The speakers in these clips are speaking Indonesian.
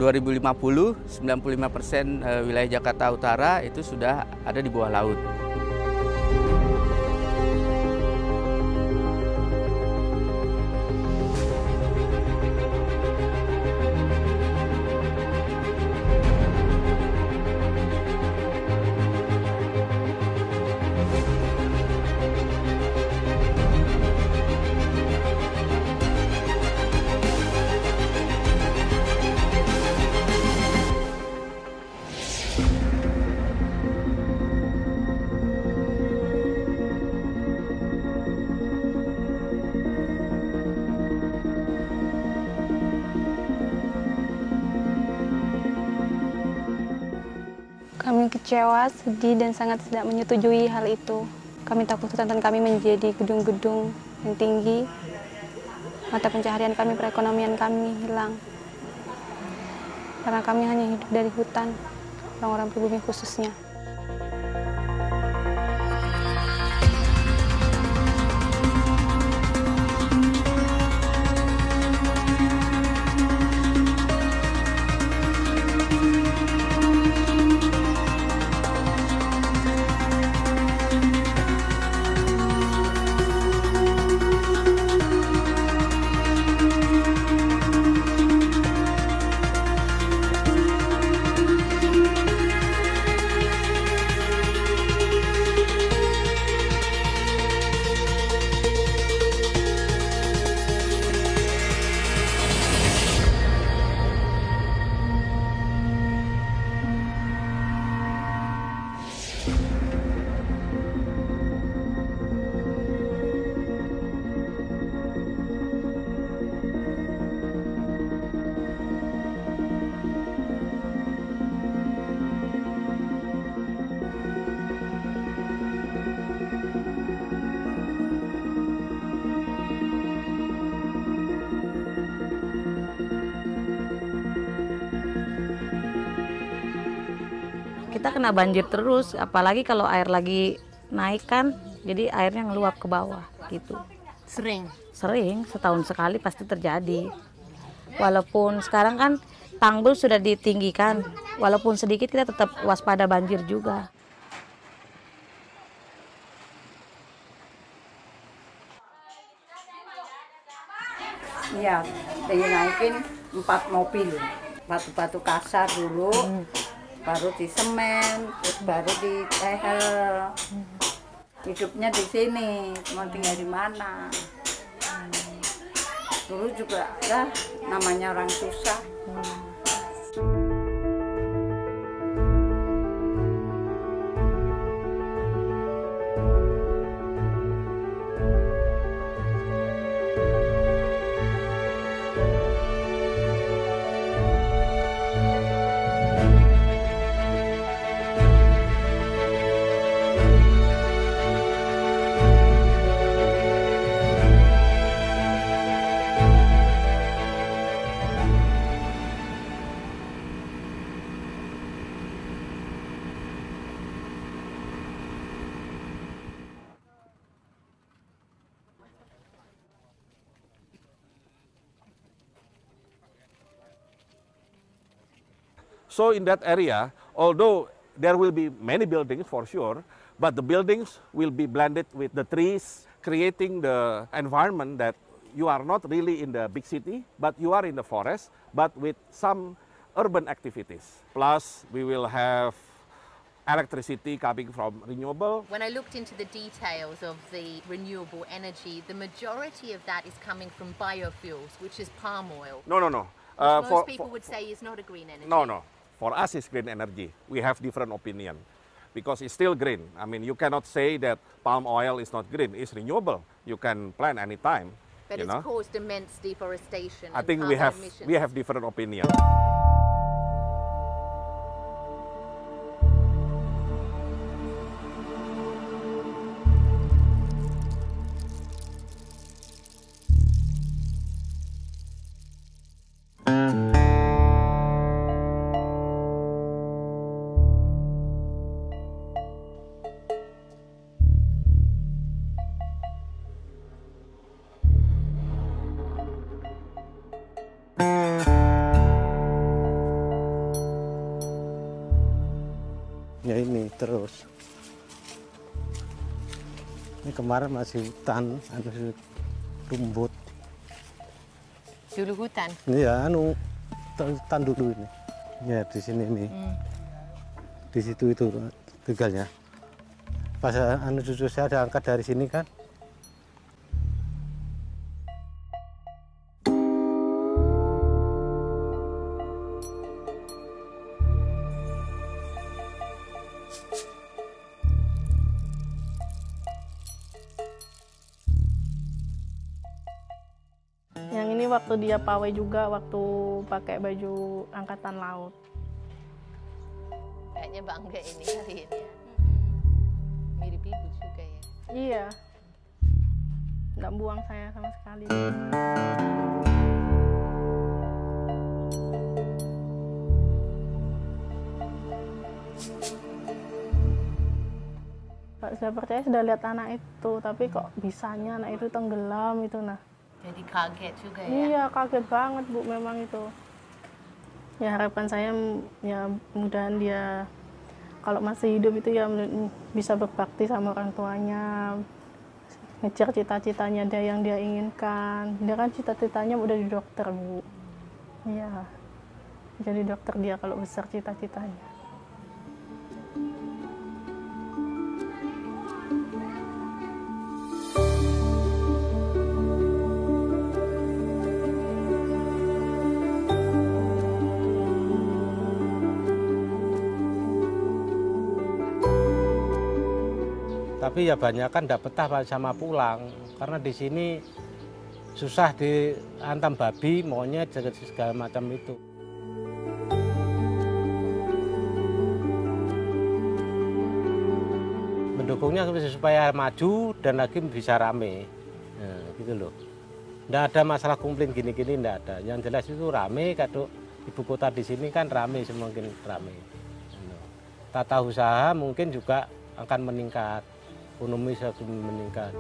2050, 95% wilayah Jakarta Utara itu sudah ada di bawah laut. Kami kecewa, sedih, dan sangat tidak menyetujui hal itu. Kami takut hutan kami menjadi gedung-gedung yang tinggi, mata pencaharian kami, perekonomian kami hilang. Karena kami hanya hidup dari hutan, orang-orang pribumi khususnya. Kita kena banjir terus, apalagi kalau air lagi naik kan, jadi airnya ngeluap ke bawah gitu. Sering? Sering, setahun sekali pasti terjadi. Walaupun sekarang kan tanggul sudah ditinggikan, walaupun sedikit kita tetap waspada banjir juga. Iya, dinaikin 4 mobil, batu-batu kasar dulu. Baru di semen, terus baru di tehel. Hidupnya di sini, mau tinggal di mana? Dulu juga ya namanya orang susah. So in that area, although there will be many buildings for sure, but the buildings will be blended with the trees, creating the environment that you are not really in the big city, but you are in the forest, but with some urban activities. Plus, we will have electricity coming from renewable. When I looked into the details of the renewable energy, the majority of that is coming from biofuels, which is palm oil. No, no, no. Which most people would say is not a green energy. No, no. For us, it's green energy. We have different opinion because it's still green. I mean, you cannot say that palm oil is not green. It's renewable. You can plant anytime. But it's caused immense deforestation. I think we have different opinion. Ini kemarin masih hutan, rumput. Dulu hutan. Iya, hutan dulu ini. Ya di sini nih. Di situ itu tinggalnya. Pas cucu saya ada angkat dari sini kan. Yang ini waktu dia pawai juga, waktu pakai baju angkatan laut. Kayaknya bangga ini hari ini ya. Mirip ibu juga ya. Iya, nggak buang saya sama sekali. Saya percaya sudah lihat anak itu, tapi kok bisanya anak itu tenggelam itu nah. Jadi kaget juga ya. Iya, kaget banget Bu memang itu. Ya harapan saya ya mudahan dia kalau masih hidup itu ya bisa berbakti sama orang tuanya, ngejar cita-citanya dia yang dia inginkan. Dia kan cita-citanya udah di dokter Bu. Iya, jadi dokter dia kalau besar cita-citanya. Tapi ya banyak kan tidak betah sama pulang, karena di sini susah diantam babi, monyet, segala macam itu. Mendukungnya supaya maju dan lagi bisa rame, nah, gitu loh. Tidak ada masalah komplain gini-gini, tidak ada. Yang jelas itu rame, kadang ibu kota di sini kan rame, semakin rame. Tata usaha mungkin juga akan meningkat. Ekonomi semakin meningkat.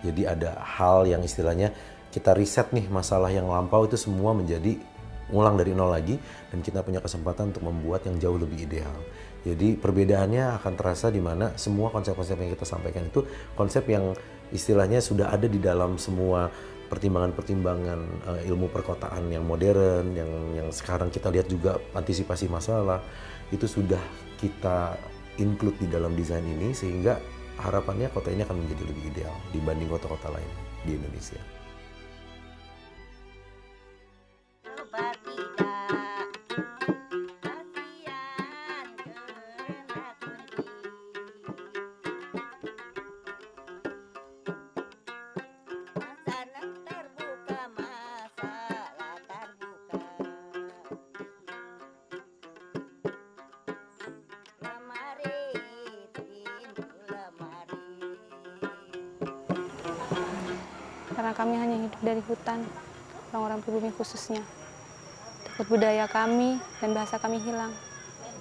Jadi ada hal yang istilahnya kita riset nih masalah yang lampau itu semua menjadi ngulang dari nol lagi dan kita punya kesempatan untuk membuat yang jauh lebih ideal. Jadi perbedaannya akan terasa di mana semua konsep-konsep yang kita sampaikan itu konsep yang istilahnya sudah ada di dalam semua pertimbangan-pertimbangan ilmu perkotaan yang modern, yang sekarang kita lihat juga antisipasi masalah, itu sudah kita include di dalam desain ini sehingga harapannya kota ini akan menjadi lebih ideal dibanding kota-kota lain di Indonesia. Karena kami hanya hidup dari hutan, orang-orang pribumi khususnya. Takut budaya kami dan bahasa kami hilang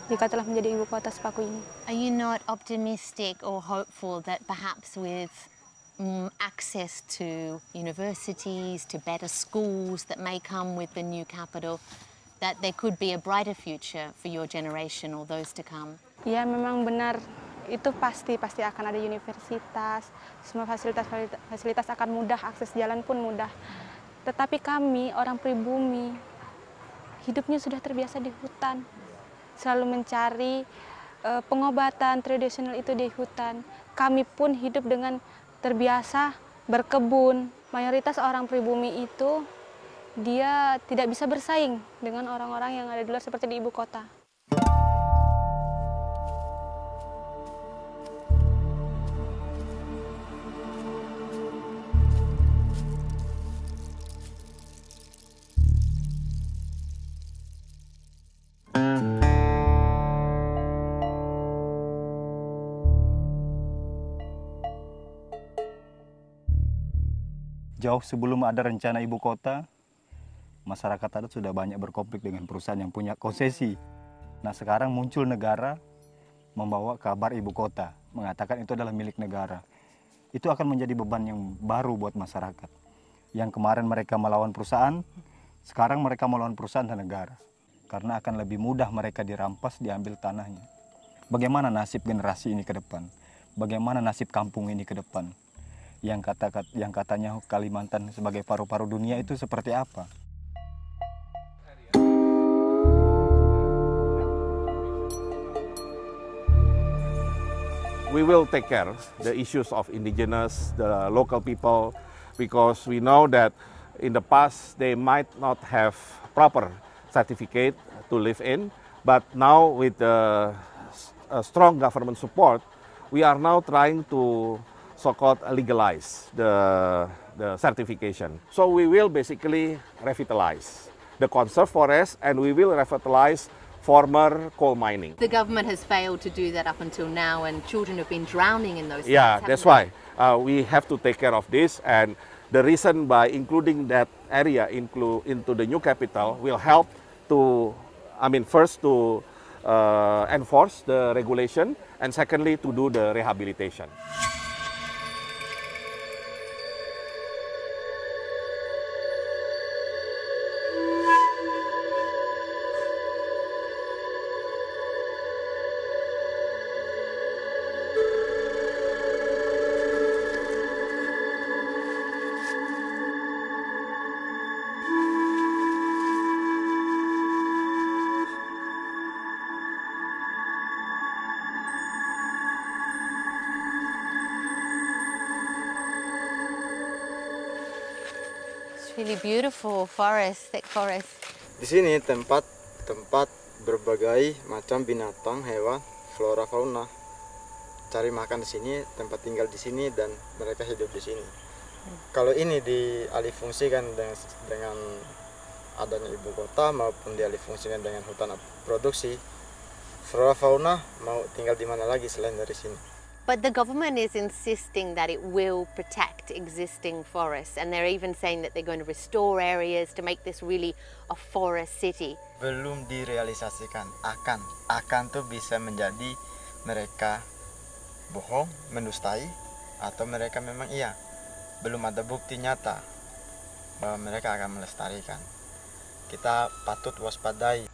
jika telah menjadi ibu kota sepaku ini. Are you not optimistic or hopeful that perhaps with access to universities, to better schools that may come with the new capital, that there could be a brighter future for your generation or those to come? Ya, memang benar. Itu pasti akan ada universitas, semua fasilitas akan mudah, akses jalan pun mudah. Tetapi kami, orang pribumi, hidupnya sudah terbiasa di hutan, selalu mencari pengobatan tradisional itu di hutan. Kami pun hidup dengan terbiasa berkebun. Mayoritas orang pribumi itu dia tidak bisa bersaing dengan orang-orang yang ada di luar seperti di ibu kota. Jauh sebelum ada rencana ibu kota, masyarakat adat sudah banyak berkonflik dengan perusahaan yang punya konsesi. Nah sekarang muncul negara membawa kabar ibu kota, mengatakan itu adalah milik negara. Itu akan menjadi beban yang baru buat masyarakat. Yang kemarin mereka melawan perusahaan, sekarang mereka melawan perusahaan dan negara. Karena akan lebih mudah mereka dirampas, diambil tanahnya. Bagaimana nasib generasi ini ke depan? Bagaimana nasib kampung ini ke depan? Yang katanya Kalimantan sebagai paru-paru dunia itu seperti apa? We will take care the issues of indigenous, the local people, because we know that in the past they might not have proper certificate to live in, but now with the strong government support, we are now trying to so-called legalize the certification. So we will basically revitalize the conserved forest, and we will revitalize former coal mining. The government has failed to do that up until now, and children have been drowning in those. Yeah, sites, that's why we have to take care of this, and the reason by including that area into the new capital will help to, first to enforce the regulation, and secondly to do the rehabilitation. Really beautiful forest, thick forest. Di sini tempat berbagai macam binatang, hewan, flora, fauna. Cari makan di sini, tempat tinggal di sini, dan mereka hidup di sini. Kalau ini dialihfungsikan dengan adanya ibu kota maupun dialihfungsikan dengan hutan produksi, flora fauna mau tinggal di mana lagi selain dari sini. But the government is insisting that it will protect existing forests, and they're even saying that they're going to restore areas to make this really a forest city. Belum direalisasikan, akan tuh bisa menjadi mereka bohong, mendustai, atau mereka memang iya. Belum ada bukti nyata bahwa mereka akan melestarikan. Kita patut waspadai.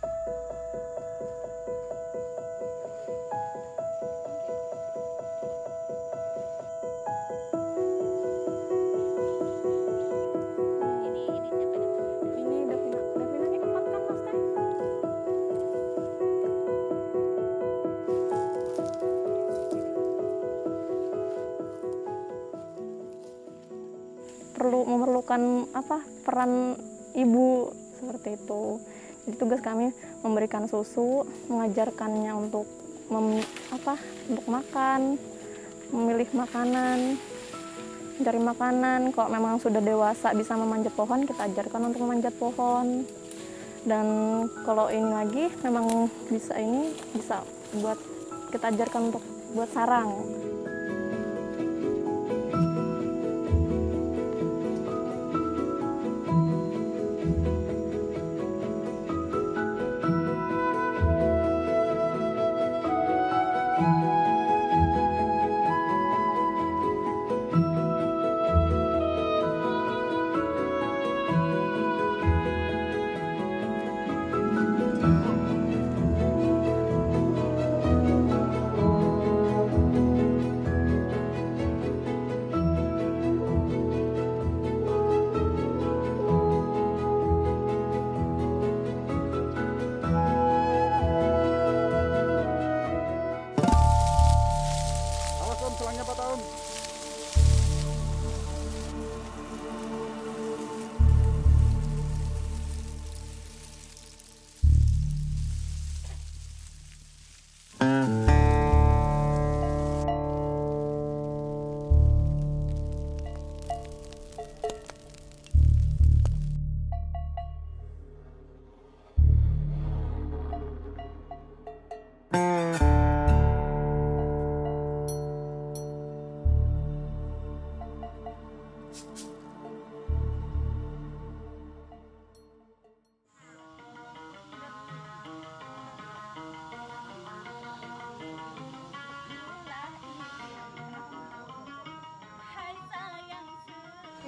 Memerlukan peran ibu seperti itu. Jadi tugas kami memberikan susu, mengajarkannya untuk makan, memilih makanan, mencari makanan. Kalau memang sudah dewasa bisa memanjat pohon, kita ajarkan untuk memanjat pohon. Dan kalau ini lagi memang bisa buat kita ajarkan untuk buat sarang.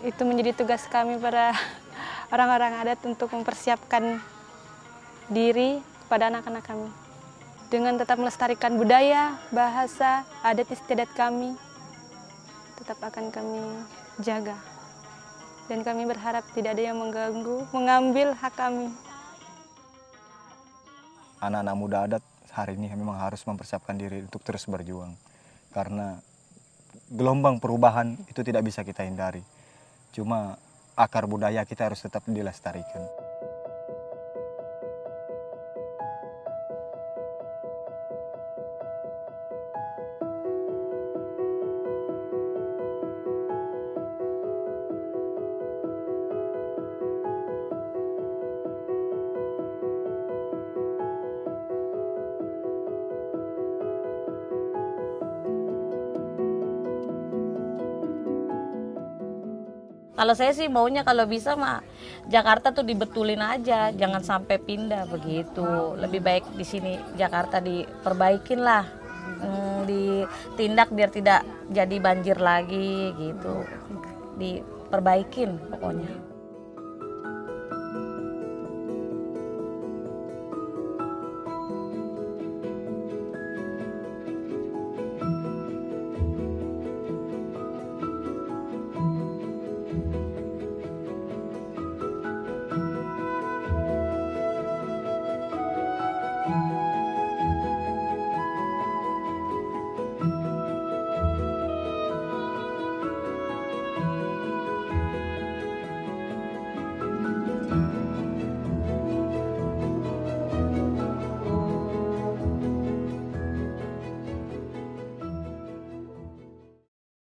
itu menjadi tugas kami para orang-orang adat untuk mempersiapkan diri kepada anak-anak kami. Dengan tetap melestarikan budaya, bahasa, adat istiadat kami, tetap akan kami jaga. Dan kami berharap tidak ada yang mengganggu, mengambil hak kami. Anak-anak muda adat hari ini memang harus mempersiapkan diri untuk terus berjuang. Karena gelombang perubahan itu tidak bisa kita hindari. Cuma akar budaya kita harus tetap dilestarikan. Kalau saya sih maunya kalau bisa mah Jakarta tuh dibetulin aja, jangan sampai pindah begitu. Lebih baik di sini Jakarta diperbaikin lah, ditindak biar tidak jadi banjir lagi gitu, diperbaikin pokoknya.